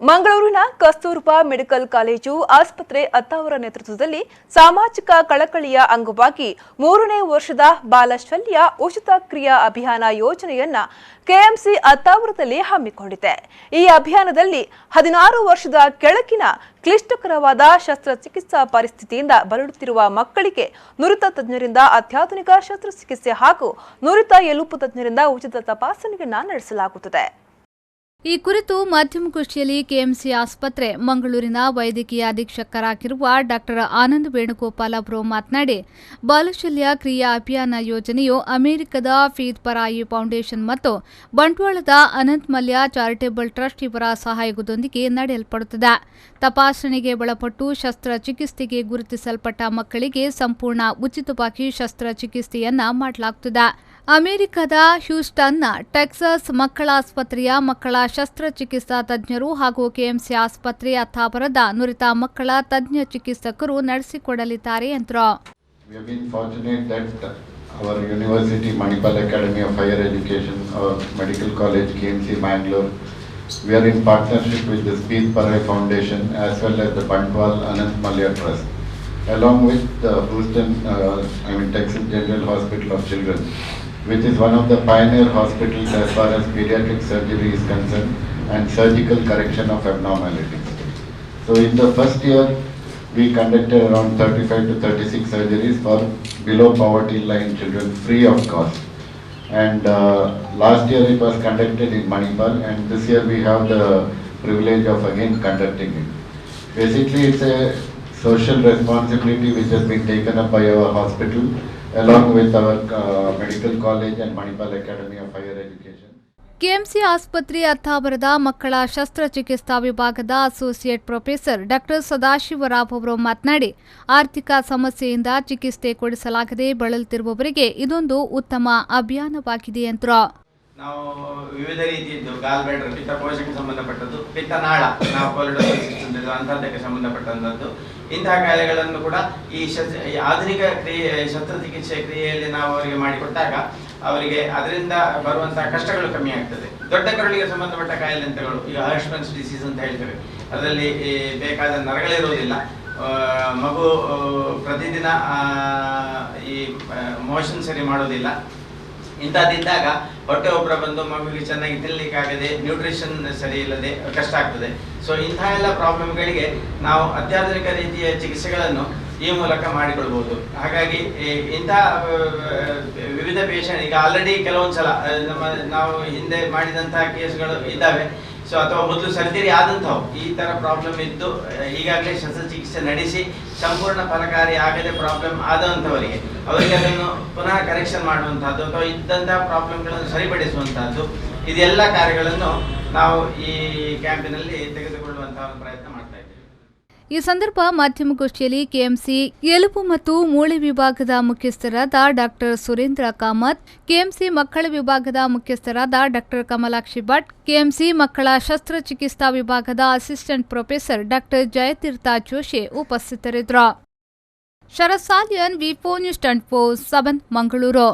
ಮಂಗಳೂರಿನ Kasturba medical college ಆಸ್ಪತ್ರೆ ಅತ್ತಾವರ ನೇತೃತ್ವದಲ್ಲಿ ಸಾಮಾಜಿಕ ಕಳಕಳಿಯ ಅಂಗವಾಗಿ 3ನೇ ವರ್ಷದ ಬಾಲಶಲ್ಯ ಉಚಿತ ಕ್ರಿಯಾ ಅಭಿಯಾನ ಯೋಜನೆಯನ್ನ ಕೆಎಂಸಿ ಅತ್ತಾವರದಲ್ಲಿ ಹಮ್ಮಿಕೊಂಡಿದೆ. ಈ ಅಭಿಯಾನದಲ್ಲಿ 16 ವರ್ಷದ ಕೆಳಗಿನ ಕ್ಲಿಷ್ಟಕರವಾದ ಶಸ್ತ್ರಚಿಕಿತ್ಸಾ ಪರಿಸ್ಥಿತಿಯಿಂದ ಬಳಲುತ್ತಿರುವ ಮಕ್ಕಳಿಗೆ ನುರಿತ ತಜ್ಞರಿಂದ ಅತ್ಯಾಧುನಿಕ ಶಸ್ತ್ರಚಿಕಿತ್ಸೆ ಹಾಗೂ ನುರಿತ ಎಲುಬು ತಜ್ಞರಿಂದ ಉಚಿತ ತಪಾಸಣೆಯನ್ನ ನಡೆಸಲಾಗುತ್ತದೆ. ಈ ಕುರಿತು ಮಾಧ್ಯಮಗೋಷ್ಠಿಯಲ್ಲಿ ಕೆಎಂಸಿ ಆಸ್ಪತ್ರೆ ಮಂಗಳೂರಿನ ವೈದ್ಯಕೀಯ ಅಧೀಕ್ಷಕರಾಗಿರುವ ಡಾಕ್ಟರ್ ಆನಂದ್ ವೇಣುಗೋಪಾಲ್ ಅವರು ಮಾತನಾಡಿ, ಬಾಲಶಲ್ಯ ಕ್ರಿಯಾ ಅಭಿಯಾನ ಯೋಜನೆಯು ಅಮೆರಿಕದ ಫೀತ್ ಪರಾಯಿ ಫೌಂಡೇಶನ್ ಮತ್ತು ಬಂಟ್ವಾಳದ ಅನಂತ್ ಮಲ್ಯ ಚಾರಿಟೇಬಲ್ ಟ್ರಸ್ಟ್ ಇವರ ಸಹಯೋಗದೊಂದಿಗೆ ನಡೆಯಲ್ಪಡುತ್ತದೆ. ತಪಾಸಣೆಗೆ ಒಳಪಟ್ಟು ಶಸ್ತ್ರಚಿಕಿತ್ಸೆಗೆ ಗುರುತಿಸಲ್ಪಟ್ಟ ಮಕ್ಕಳಿಗೆ ಸಂಪೂರ್ಣ ಉಚಿತವಾಗಿ ಶಸ್ತ್ರಚಿಕಿತ್ಸೆಯನ್ನ ಮಾಡಲಾಗುತ್ತದೆ. ಅಮೆರಿಕದ ಹ್ಯೂಸ್ಟನ್ನ ಟೆಕ್ಸಾಸ್ ಮಕ್ಕಳ ಆಸ್ಪತ್ರೆಯ ಮಕ್ಕಳ ಶಸ್ತ್ರಚಿಕಿತ್ಸಾ ತಜ್ಞರು ಹಾಗೂ ಕೆಎಂಸಿ ಆಸ್ಪತ್ರೆ ಅತ್ತಾವರದ ನುರಿತ ಮಕ್ಕಳ ತಜ್ಞ ಚಿಕಿತ್ಸಕರು ನಡೆಸಿಕೊಡಲಿದ್ದಾರೆ ಎಂದರು. We have been fortunate that our University Manipal Academy of Higher Education, our Medical College KMC Mangalore, we are in partnership with the Speed Parai Foundation as well as the Bantwal Anant Malya Trust, along with the Houston, Texas General Hospital of Children, which is one of the pioneer hospitals as far as pediatric surgery is concerned and surgical correction of abnormalities. So in the first year, we conducted around 35 to 36 surgeries for below poverty line children free of cost. And last year it was conducted in Manipal, and this year we have the privilege of again conducting it. Basically it's a social responsibility which has been taken up by our hospital along with our medical college and Manipal Academy of Higher Education. KMC ಆಸ್ಪತ್ರೆ ಅತ್ತಾವರದ ಮಕ್ಕಳ ಶಸ್ತ್ರಚಿಕಿತ್ಸಾ ವಿಭಾಗದ associate professor doctor Sadashiv Rao ಅವರು ಮಾತನಾಡಿ, ಆರ್ಥಿಕ ಸಮಸ್ಯೆಯಿಂದ ಚಿಕಿತ್ಸೆ ಕೊಡಿಸಲಾಗದೆ ಬಳಲುತ್ತಿರುವವರಿಗೆ ಇದೊಂದು ಉತ್ತಮ ಅಭಿಯಾನವಾಗಿದೆ ಎಂದರು. ನಾವು ವಿವಿಧ ರೀತಿಯದ್ದು ಗಾಲ್ಬ್ಯಾಡರ್ ಪಿತ್ತಕೋಶಕ್ಕೆ ಸಂಬಂಧಪಟ್ಟದ್ದು, ಪಿತ್ತನಾಳ ನಾವು ಕೊಲೆಸ್ಟ್ರಾಲ್ ಅಂತರ್ಧಕ್ಕೆ ಸಂಬಂಧಪಟ್ಟಂಥದ್ದು, ಇಂತಹ ಕಾಯಿಲೆಗಳನ್ನು ಕೂಡ ಈ ಆಧುನಿಕ ಶಸ್ತ್ರಚಿಕಿತ್ಸೆ ಕ್ರಿಯೆಯಲ್ಲಿ ನಾವು ಅವರಿಗೆ ಮಾಡಿಕೊಟ್ಟಾಗ ಅವರಿಗೆ ಅದರಿಂದ ಬರುವಂತಹ ಕಷ್ಟಗಳು ಕಮ್ಮಿ ಆಗ್ತದೆ. ದೊಡ್ಡ ಕರುಳಿಗೆ ಸಂಬಂಧಪಟ್ಟ ಕಾಯಿಲೆಗಳು, ಈಗ ಹರ್ಷ್ಮನ್ಸ್ ಡಿಸೀಸ್ ಅಂತ ಹೇಳ್ತೇವೆ, ಅದರಲ್ಲಿ ಬೇಕಾದ ನರಗಳಿರುವುದಿಲ್ಲ, ಮಗು ಪ್ರತಿದಿನ ಈ ಮೋಷನ್ ಸರಿ ಮಾಡೋದಿಲ್ಲ. ಇಂಥದ್ದಿದ್ದಾಗ ಹೊಟ್ಟೆ ಒಬ್ಬರ ಬಂದು ಮಗುವಿಗೆ ಚೆನ್ನಾಗಿ ತಿನ್ನಲಿಕ್ಕಾಗದೆ ನ್ಯೂಟ್ರಿಷನ್ ಸರಿ ಇಲ್ಲದೆ ಕಷ್ಟ ಆಗ್ತದೆ. ಸೊ ಇಂಥ ಎಲ್ಲ ಪ್ರಾಬ್ಲಮ್ಗಳಿಗೆ ನಾವು ಅತ್ಯಾಧುನಿಕ ರೀತಿಯ ಚಿಕಿತ್ಸೆಗಳನ್ನು ಈ ಮೂಲಕ ಮಾಡಿಕೊಳ್ಬಹುದು. ಹಾಗಾಗಿ ಇಂಥ ವಿವಿಧ ಪೇಷಂಟ್ ಈಗ ಆಲ್ರೆಡಿ ಕೆಲವೊಂದು ಸಲ ನಾವು ಹಿಂದೆ ಮಾಡಿದಂತಹ ಕೇಸ್ಗಳು ಇದ್ದಾವೆ. ಸೊ ಅಥವಾ ಮೊದಲು ಸರ್ಜರಿ ಆದಂಥವು ಈ ಥರ ಪ್ರಾಬ್ಲಮ್ ಇದ್ದು ಈಗಾಗಲೇ ಶಸ್ತ್ರಚಿಕಿತ್ಸೆ ನಡೆಸಿ ಸಂಪೂರ್ಣ ಫಲಕಾರಿ ಆಗದೆ ಪ್ರಾಬ್ಲಮ್ ಆದಂಥವರಿಗೆ ಅವರಿಗೆ ಅದನ್ನು ಪುನಃ ಕರೆಕ್ಷನ್ ಮಾಡುವಂಥದ್ದು ಅಥವಾ ಇದ್ದಂತಹ ಪ್ರಾಬ್ಲಮ್ಗಳನ್ನು ಸರಿಪಡಿಸುವಂಥದ್ದು, ಇದೆಲ್ಲ ಕಾರ್ಯಗಳನ್ನು ನಾವು ಈ ಕ್ಯಾಂಪಿನಲ್ಲಿ ತೆಗೆದುಕೊಳ್ಳುವಂತಹ ಪ್ರಯತ್ನ ಮಾಡ್ತಾ ಇದ್ದೇವೆ. ಈ ಸಂದರ್ಭ ಮಾಧ್ಯಮಗೋಷ್ಠಿಯಲ್ಲಿ ಕೆಎಂಸಿ ಎಲುಬು ಮತ್ತು ಮೂಳೆ ವಿಭಾಗದ ಮುಖ್ಯಸ್ಥರಾದ ಡಾಕ್ಟರ್ ಸುರೇಂದ್ರ ಕಾಮತ್, ಕೆಎಂಸಿ ಮಕ್ಕಳ ವಿಭಾಗದ ಮುಖ್ಯಸ್ಥರಾದ ಡಾಕ್ಟರ್ ಕಮಲಾಕ್ಷಿ ಭಟ್, ಕೆಎಂಸಿ ಮಕ್ಕಳ ಶಸ್ತ್ರಚಿಕಿತ್ಸಾ ವಿಭಾಗದ assistant professor doctor Jayatirtha Joshi ಉಪಸ್ಥಿತರಿದ್ದರು. Sharath Saliyan, V4 news 24/7 Mangaluru.